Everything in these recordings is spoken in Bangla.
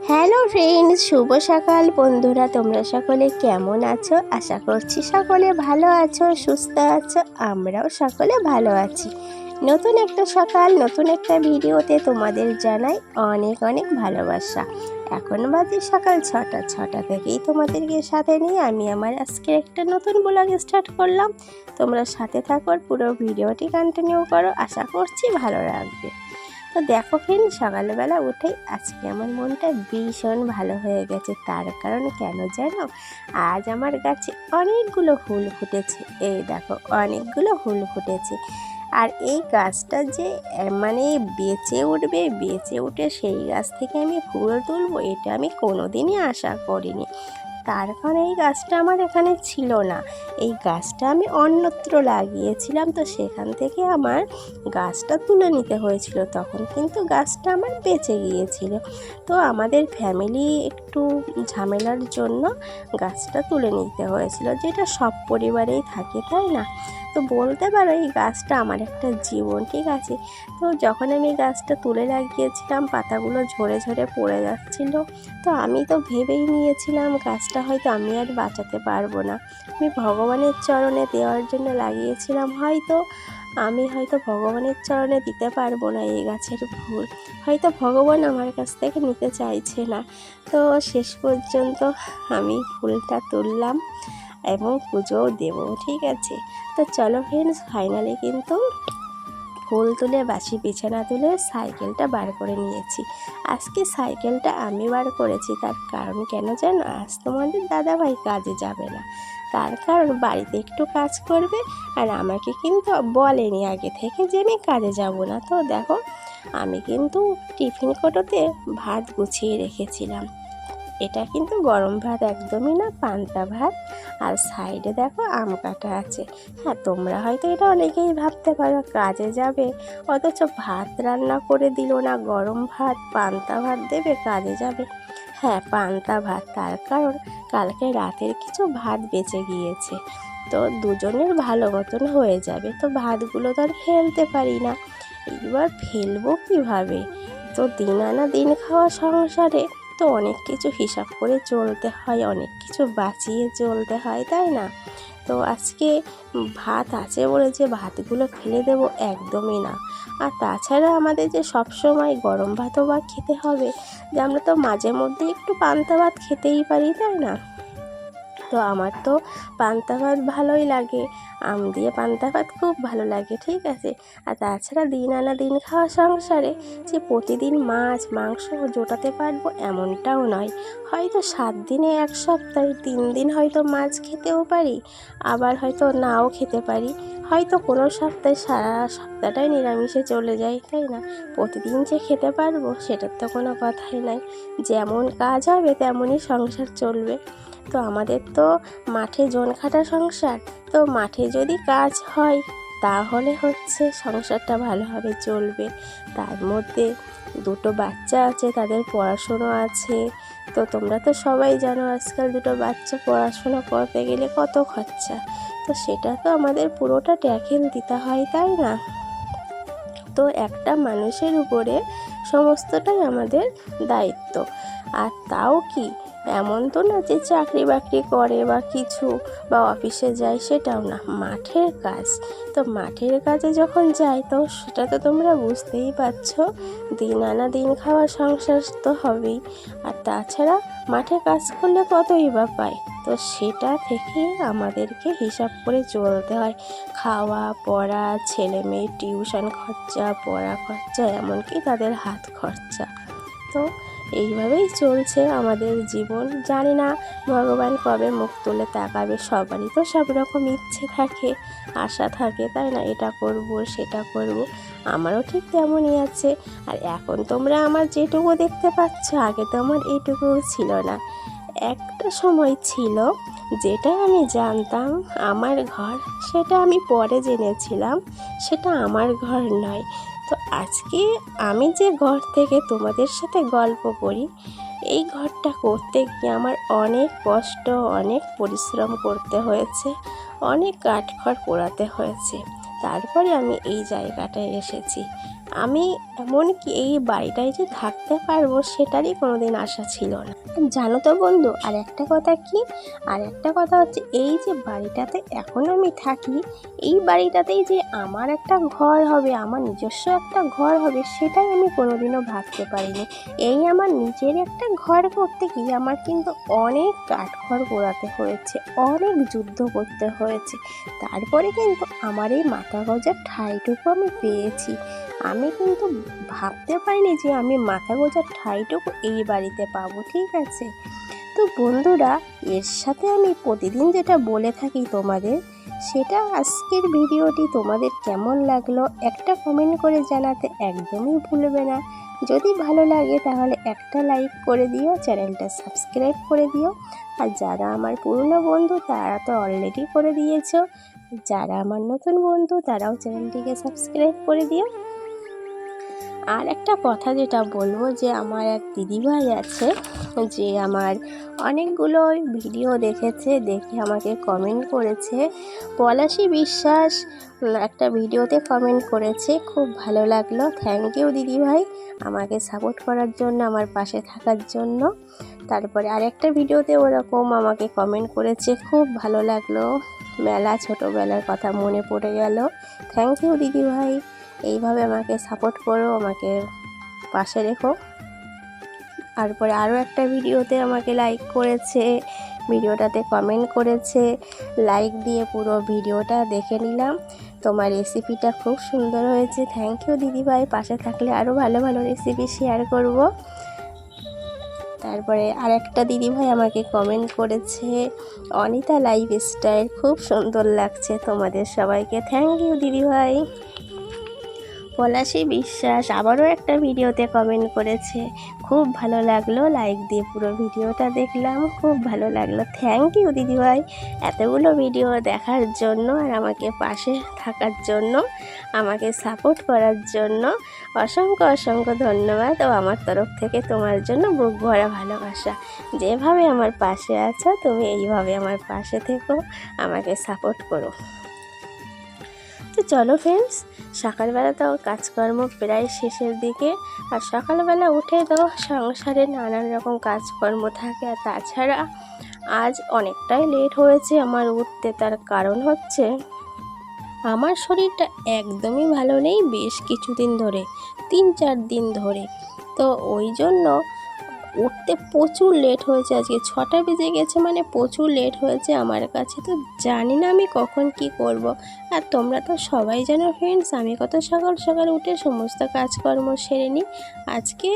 হ্যালো ফ্রেন্ডস, শুভ সকাল বন্ধুরা। তোমরা সকলে কেমন আছো? আশা করছি সকলে ভালো আছো, সুস্থ আছো। আমরাও সকলে ভালো আছি। নতুন একটা সকাল, নতুন একটা ভিডিওতে তোমাদের জানাই অনেক অনেক ভালোবাসা। এখন বাজে সকাল 6টা থেকেই তোমাদেরকে সাথে নিয়ে আমি আমার আজকে একটা নতুন ব্লগ স্টার্ট করলাম। তোমরা সাথে থাকো, পুরো ভিডিওটি কন্টিনিউ করো, আশা করছি ভালো লাগবে। তো দেখো ফ্রেন্ড, সকালবেলা উঠেই আজকে আমার মনটা ভীষণ ভালো হয়ে গেছে। তার কারণ কেন জানো? আজ আমার গাছে অনেকগুলো ফুল ফুটেছে। এই দেখো, অনেকগুলো ফুল ফুটেছে। আর এই গাছটা যে মানে বেঁচে উঠে সেই গাছ থেকে আমি ফুল তুলবো, এটা আমি কোনোদিনই আশা করিনি। তার কারণ এই গাছটা আমার এখানে ছিল না, এই গাছটা আমি অন্যত্র লাগিয়েছিলাম। তো সেখান থেকে আমার গাছটা তুলে নিতে হয়েছিল। তখন কিন্তু গাছটা আমার বেঁচে গিয়েছিল। তো আমাদের ফ্যামিলি একটু ঝামেলার জন্য গাছটা তুলে নিতে হয়েছিল, যেটা সব পরিবারেই থাকে, তাই না? তো বলতে পারো এই গাছটা আমার একটা জীবন, ঠিক আছে? তো যখন আমি গাছটা তুলে লাগিয়েছিলাম, পাতাগুলো ঝরে ঝরে পড়ে যাচ্ছিল। তো আমি তো ভেবেই নিয়েছিলাম গাছটা হয়তো আমি আর বাঁচাতে পারবো না। আমি ভগবানের চরণে দেওয়ার জন্য লাগিয়েছিলাম, আমি হয়তো ভগবানের চরণে দিতে পারবো না এই গাছের ফুল, হয়তো ভগবান আমার কাছ থেকে নিতে চাইছে না। তো শেষ পর্যন্ত আমি ফুলটা তুললাম এবং পুজোও দেবো, ঠিক আছে? তো চলো ফ্রেন্ডস, ফাইনালি কিন্তু ফুল তুলে বাসি বিছানা তুলে সাইকেলটা বার করে নিয়েছি। আজকে সাইকেলটা আমি বার করেছি, তার কারণ কেন জানো? আজ তোমাদের দাদাভাই কাজে যাবে না, তার কারণ বাড়িতে একটু কাজ করবে। আর আমাকে কিন্তু বলেনি আগে থেকে যে আমি কাজে যাব না। তো দেখো, আমি কিন্তু টিফিন কোটোতে ভাত গুছিয়ে রেখেছিলাম। এটা কিন্তু গরম ভাত একদমই না, পান্তা ভাত। আর সাইডে দেখো আম কাটা আছে। হ্যাঁ, তোমরা হয়তো এটা অনেকেই ভাবতে পারো কাজে যাবে, অথচ ভাত রান্না করে দিল না, গরম ভাত পান্তা ভাত দেবে, কাজে যাবে। হ্যাঁ, পান্তা ভাত, তার কারণ কালকে রাতের কিছু ভাত বেঁচে গিয়েছে। তো দুজনের ভালো মতন হয়ে যাবে। তো ভাতগুলো তো আর ফেলতে পারি না, এবার ফেলবো কীভাবে? তো দিন আনা দিন খাওয়া সংসারে তো অনেক কিছু হিসাব করে চলতে হয়, অনেক কিছু বাঁচিয়ে চলতে হয়, তাই না? তো আজকে ভাত আছে বলে যে ভাতগুলো ফেলে দেব, একদমই না। আর তাছাড়া আমাদের যে সব সময় গরম ভাতও বা খেতে হবে, যে আমরা তো মাঝে মধ্যে একটু পান্তা ভাত খেতেই পারি, তাই না? তো আমার তো পান্তা ভাত ভালোই লাগে, আম দিয়ে পান্তা ভাত খুব ভালো লাগে, ঠিক আছে? আর তাছাড়া দিন আনা দিন খাওয়া সংসারে যে প্রতিদিন মাছ মাংস জোটাতে পারবো এমনটাও নয়। হয়তো 7 দিনে 1 সপ্তাহে 3 দিন হয়তো মাছ খেতেও পারি, আবার হয়তো নাও খেতে পারি। হয়তো কোনো সপ্তাহে সারা সপ্তাহটাই নিরামিষে চলে যায়, তাই না? প্রতিদিন যে খেতে পারবো সেটার তো কোনো কথাই নাই। যেমন কাজ হবে তেমনই সংসার চলবে। তো আমাদের তো মাঠে জন খাটা সংসার। তো মাঠে যদি কাজ হয় তাহলে হচ্ছে সংসারটা ভালোভাবে চলবে। তার মধ্যে 2টো বাচ্চা আছে, তাদের পড়াশুনো আছে। তো তোমরা তো সবাই জানো আজকাল 2টো বাচ্চা পড়াশোনা করতে গেলে কত খরচা। তো সেটা তো আমাদের পুরোটা ট্যাকেল দিতে হয়, তাই না? তো একটা মানুষের উপরে সমস্তটাই আমাদের দায়িত্ব। আর তাও কি, এমন তো না যে চাকরি বাকরি করে বা কিছু বা অফিসে যায়, সেটাও না, মাঠের কাজ। তো মাঠের কাজে যখন যাই তো সেটা তো তোমরা বুঝতেই পারছো, দিন আনা দিন খাওয়া সংসার তো হবেই। আর তাছাড়া মাঠে কাজ করলে কতই বা পায়, তো সেটা থেকে আমাদেরকে হিসাব করে চলতে হয়। খাওয়া পড়া, ছেলে মেয়ের টিউশন খরচা, পড়া খরচা, এমনকি তাদের হাত খরচা। তো এইভাবেই চলছে আমাদের জীবন। জানি না ভগবান কবে মুখ তুলে তাকাবে। সবারই তো সব রকম ইচ্ছে থাকে, আশা থাকে, তাই না? এটা করব সেটা করব, আমারও ঠিক তেমনই আছে। আর এখন তোমরা আমার যেটুকু দেখতে পাচ্ছ, আগে তো আমার এইটুকুও ছিল না। একটা সময় ছিল যেটা আমি জানতাম আমার ঘর, সেটা আমি পরে জেনেছিলাম সেটা আমার ঘর নয়। তো আজকে আমি যে ঘর থেকে তোমাদের সাথে গল্প করি, এই ঘরটা করতে গিয়ে আমার অনেক কষ্ট, অনেক পরিশ্রম করতে হয়েছে, অনেক কাঠখড় পোড়াতে হয়েছে। তারপরে আমি এই জায়গাটায় এসেছি। আমি এমনকি এই বাড়িটায় যে থাকতে পারবো সেটারই কোনোদিন আশা ছিল না। জানো তো বন্ধু, আর একটা কথা হচ্ছে, এই যে বাড়িটাতে এখন আমি থাকি, এই বাড়িটাতেই যে আমার একটা ঘর হবে, আমার নিজস্ব একটা ঘর হবে, সেটাই আমি কোনোদিনও ভাবতে পারিনি। এই আমার নিজের একটা ঘর করতে গিয়ে আমার কিন্তু অনেক কাঠখড় পোড়াতে হয়েছে, অনেক যুদ্ধ করতে হয়েছে, তারপরে কিন্তু আমার এই মাথা গোঁজার ঠাঁইটুকু আমি পেয়েছি। আমি কিন্তু ভাবতে পারিনি যে আমি মাথা গোঁজার ঠাঁইটুকু এই বাড়িতে পাবো। ঠিক আছে, তো বন্ধুরা, এর সাথে আমি প্রতিদিন যেটা বলে থাকি তোমাদের, সেটা আজকের ভিডিওটি তোমাদের কেমন লাগলো একটা কমেন্ট করে জানাতে একদমই ভুলবে না। যদি ভালো লাগে তাহলে একটা লাইক করে দিও, চ্যানেলটা সাবস্ক্রাইব করে দিও। আর যারা আমার পুরনো বন্ধু তারা তো অলরেডি করে দিয়েছো, যারা আমার নতুন বন্ধু তারাও চ্যানেলটিকে সাবস্ক্রাইব করে দিও। আর একটা কথা যেটা বলবো, যে আমার এক দিদিভাই আছে, যে আমার অনেকগুলো ভিডিও দেখেছে, দেখে আমাকে কমেন্ট করেছে। পলাশী বিশ্বাস একটা ভিডিওতে কমেন্ট করেছে, খুব ভালো লাগলো। থ্যাংক ইউ দিদিভাই, আমাকে সাপোর্ট করার জন্য, আমার পাশে থাকার জন্য। তারপরে আরেকটা ভিডিওতে ওরকম আমাকে কমেন্ট করেছে, খুব ভালো লাগলো, মেলা ছোটোবেলার কথা মনে পড়ে গেল। থ্যাংক ইউ দিদিভাই, এইভাবে আমাকে সাপোর্ট করো, আমাকে পাশে রেখো। তারপরে আরও একটা ভিডিওতে আমাকে লাইক করেছে, ভিডিওটাতে কমেন্ট করেছে, লাইক দিয়ে পুরো ভিডিওটা দেখে নিলাম। তোমার রেসিপিটা খুব সুন্দর হয়েছে, থ্যাংক ইউ দিদিভাই, পাশে থাকলে আরও ভালো ভালো রেসিপি শেয়ার করব। তারপরে আরেকটা দিদিভাই আমাকে কমেন্ট করেছে, অনিতা লাইফস্টাইল, খুব সুন্দর লাগছে তোমাদের সবাইকে, থ্যাংক ইউ দিদিভাই। পলাশী বিশ্বাস আবারও একটা ভিডিওতে কমেন্ট করেছে, খুব ভালো লাগলো, লাইক দিয়ে পুরো ভিডিওটা দেখলাম, খুব ভালো লাগলো, থ্যাংক ইউ দিদিভাই এতগুলো ভিডিও দেখার জন্য, আর আমাকে পাশে থাকার জন্য, আমাকে সাপোর্ট করার জন্য অসংখ্য অসংখ্য ধন্যবাদ। ও আমার তরফ থেকে তোমার জন্য বুক ভরা ভালোবাসা। যেভাবে আমার পাশে আছো তুমি এইভাবে আমার পাশে থেকো, আমাকে সাপোর্ট করো। তো চলো ফ্রেন্ডস, সকালবেলা তো কাজকর্ম প্রায় শেষের দিকে, আর সকালবেলা উঠে তো সংসারে নানান রকম কাজকর্ম থাকে। আর তাছাড়া আজ অনেকটাই লেট হয়েছে আমার উঠতে, তার কারণ হচ্ছে আমার শরীরটা একদমই ভালো নেই বেশ কিছুদিন ধরে, 3-4 দিন ধরে। তো ওই জন্য উঠতে প্রচুর লেট হয়েছে, আজকে 6টা বেজে গেছে, মানে প্রচুর লেট হয়েছে আমার কাছে। তো জানি না আমি কখন কি করব। আর তোমরা তো সবাই জানো ফ্রেন্ডস, আমি কত সকাল সকাল উঠে সমস্ত কাজকর্ম সেরে নিই। আজকে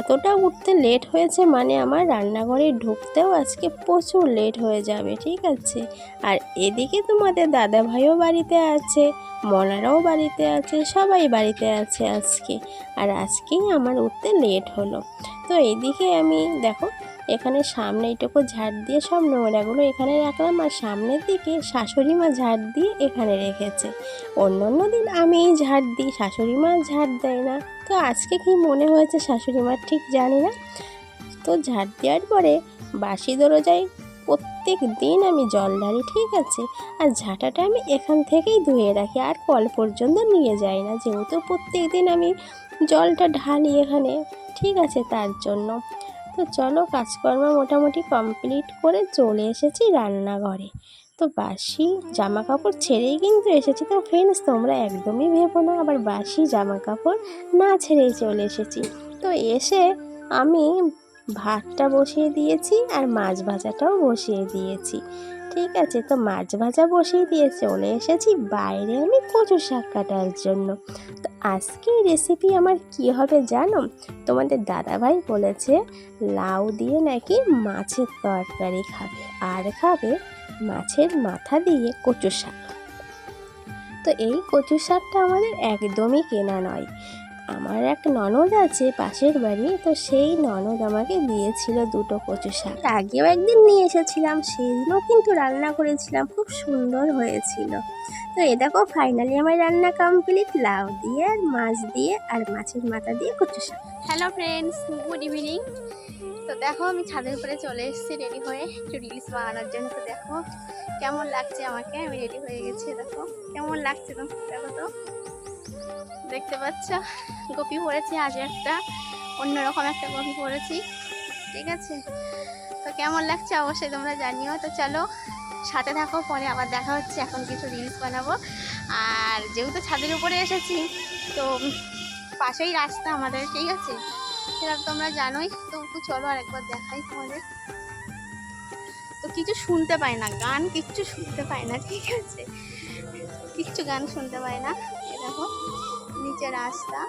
এতটা উঠতে লেট হয়েছে, মানে আমার রান্নাঘরে ঢুকতেও আজকে প্রচুর লেট হয়ে যাবে। ঠিক আছে, আর এদিকে তোমাদের দাদা ভাইও বাড়িতে আছে, মনারাও বাড়িতে আছে, সবাই বাড়িতে আছে আজকে, আর আজকেই আমার উঠতে লেট হলো। তো এইদিকে আমি দেখো, এখানে সামনে এইটুকু ঝাড় দিয়ে সব নোংরাগুলো এখানে রাখলাম, আর সামনের দিকে শাশুড়ি মা ঝাড় দিয়ে এখানে রেখেছে। অন্য দিন আমি ঝাড় দিই, শাশুড়ি মা ঝাড় দেয় না। তো আজকে কি মনে হয়েছে শাশুড়ি মার ঠিক জানি না। তো ঝাড় দেওয়ার পরে বাসি দরজায় প্রত্যেক দিন আমি জল ঢালি। ঠিক আছে, আর ঝাঁটাটা আমি এখান থেকেই ধুয়ে রাখি, আর কল পর্যন্ত নিয়ে যাই না, যেহেতু প্রত্যেক দিন আমি জলটা ঢালি এখানে। ঠিক আছে, তার জন্য। তো চলো, কাজকর্ম মোটামুটি কমপ্লিট করে চলে এসেছি রান্নাঘরে। তো বাসি জামা কাপড় ছেড়েই কিন্তু এসেছি। তো ফ্রেন্ডস, তোমরা একদমই ভেবো না আবার বাসি জামা কাপড় না ছেড়েই চলে এসেছি। তো এসে আমি ভাতটা বসিয়ে দিয়েছি, আর মাছ ভাজাটাও বসিয়ে দিয়েছি। ঠিক আছে, তো মাছ ভাজা বসিয়ে দিয়ে চলে এসেছি বাইরে আমি কচু শাক কাটার জন্য। তো আজকের রেসিপি আমার কি হবে জানো? তোমাদের দাদাভাই বলেছে লাউ দিয়ে নাকি মাছের তরকারি খাবে, আর খাবে মাছের মাথা দিয়ে কচু শাক। তো এই কচু শাকটা আমাদের একদমই কেনা নয়, আমার এক ননদ আছে পাশের বাড়ি, তো সেই ননদ আমাকে দিয়েছিল 2টো কচু শাক। আগেও একদিন নিয়ে এসেছিলাম, সেদিনও কিন্তু রান্না করেছিলাম, খুব সুন্দর হয়েছিল। তো এ দেখো, ফাইনালি আমার রান্না কমপ্লিট, লাউ দিয়ে আর মাছ দিয়ে আর মাছের মাথা দিয়ে কচু শাক। Hello friends, good evening. তো দেখো, আমি ছাদের উপরে চলে এসেছি রেডি হয়ে একটু রিলস বানানোর জন্য। তো দেখো কেমন লাগছে আমাকে, আমি রেডি হয়ে গেছি। দেখো কেমন লাগছে, তো দেখো তো দেখতে পাচ্ছ গোপী পরেছি, আজ একটা অন্যরকম একটা গোপী পরেছি, ঠিক আছে। তো কেমন লাগছে অবশ্যই তোমরা জানিও। তো চলো সাথে থাকো, পরে আবার দেখা হচ্ছে। এখন কিছু রিলস বানাবো। আর যেহেতু ছাদের উপরে এসেছি তো পাশেই রাস্তা আমাদের, ঠিক আছে, সেটা তোমরা জানোই। তো একটু চলো আর একবার দেখাই তোমাদের। তো কিছু শুনতে পাই না, গান কিচ্ছু শুনতে পাই না, ঠিক আছে, কিচ্ছু গান শুনতে পাই না। এ দেখো নিচে রাস্তা,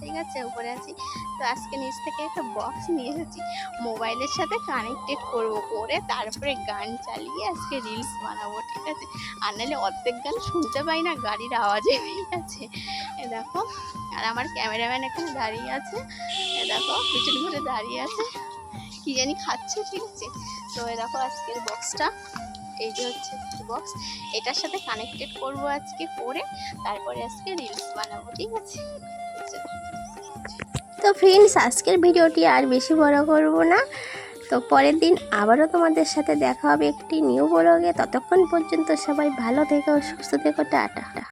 ঠিক আছে, উপরে আছি। তো আজকে নিচ থেকে একটা বক্স নিয়ে এসেছি, মোবাইলের সাথে কানেক্টেড করব, করে তারপরে গান চালিয়ে আজকে রিলস বানাবো, ঠিক আছে। আর নাহলে অর্ধেক গান শুনতে পাই না গাড়ির আওয়াজে, ঠিক আছে। এ দেখো, আর আমার ক্যামেরাম্যান এখানে দাঁড়িয়ে আছে, এ দেখো পিছন ঘুরে দাঁড়িয়ে আছে, কি জানি খাচ্ছে, ঠিক আছে। তো এ দেখো আজকের বক্সটা, এই যে হচ্ছে বক্স, এটার সাথে কানেক্টেড করব আজকে, করে তারপরে আজকে রিলস বানাবো, ঠিক আছে। তো ফ্রেন্ডস, আজকের ভিডিওটি আর বেশি বড় করব না। তো পরের দিন আবারও তোমাদের সাথে দেখা হবে একটি নিউ ব্লগে। ততক্ষণ পর্যন্ত সবাই ভালো থেকো, সুস্থ থেকো, টাটা।